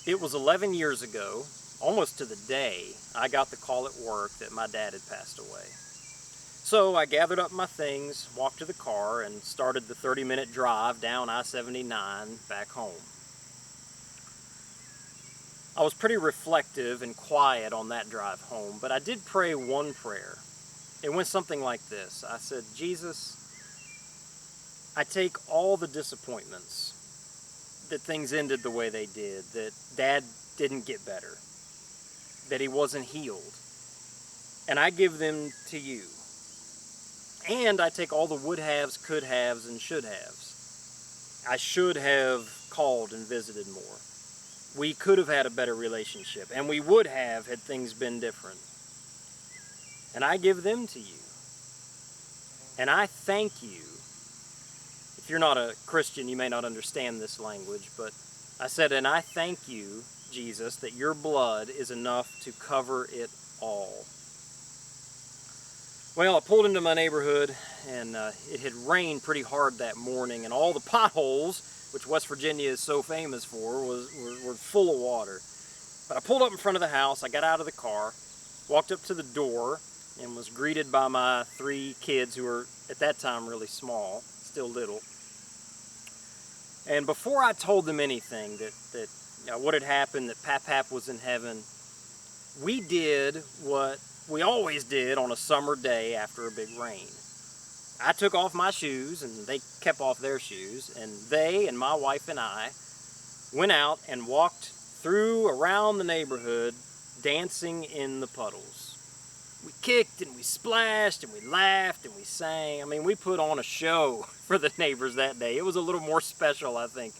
It was 11 years ago, almost to the day, I got the call at work that my dad had passed away. So I gathered up my things, walked to the car, and started the 30-minute drive down I-79 back home. I was pretty reflective and quiet on that drive home, but I did pray one prayer. It went something like this. I said, Jesus, I take all the disappointments that things ended the way they did, that Dad didn't get better, that he wasn't healed, and I give them to you. And I take all the would haves, could haves, and should haves. I should have called and visited more. We could have had a better relationship, and we would have had things been different. And I give them to you. And I thank you. If you're not a Christian, you may not understand this language, but I said, and I thank you, Jesus, that your blood is enough to cover it all. Well, I pulled into my neighborhood, and it had rained pretty hard that morning, and all the potholes, which West Virginia is so famous for, were full of water. But I pulled up in front of the house, I got out of the car, walked up to the door, and was greeted by my 3 kids who were, at that time, really small, still little. And before I told them anything, that what had happened, that Pap was in heaven, we did what we always did on a summer day after a big rain. I took off my shoes, and they kept off their shoes, and they and my wife and I went out and walked around the neighborhood dancing in the puddles. We kicked and we splashed and we laughed and we sang. I mean, we put on a show for the neighbors that day. It was a little more special, I think,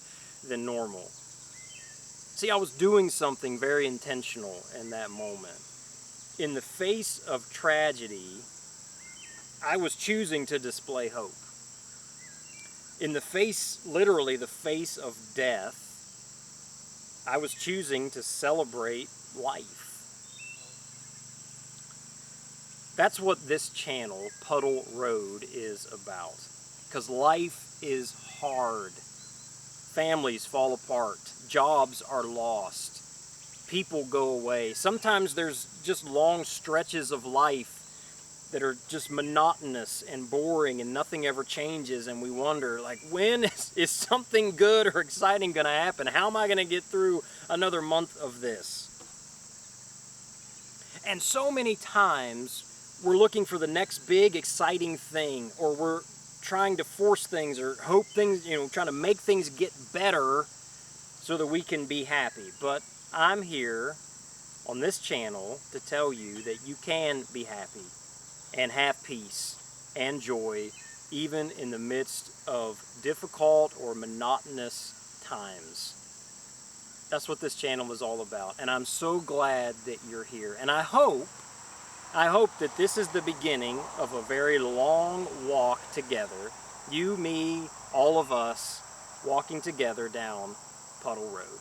than normal. See, I was doing something very intentional in that moment. In the face of tragedy, I was choosing to display hope. In the face, literally the face of death, I was choosing to celebrate life. That's what this channel, Puddle Road, is about. Because life is hard. Families fall apart. Jobs are lost. People go away. Sometimes there's just long stretches of life that are just monotonous and boring and nothing ever changes, and we wonder, like, when is something good or exciting going to happen? How am I going to get through another month of this? And so many times we're looking for the next big exciting thing, or we're trying to force things or hope things, trying to make things get better so that we can be happy. But I'm here on this channel to tell you that you can be happy and have peace and joy even in the midst of difficult or monotonous times. That's what this channel is all about, and I'm so glad that you're here. And I hope that this is the beginning of a very long walk together. You, me, all of us walking together down Puddle Road.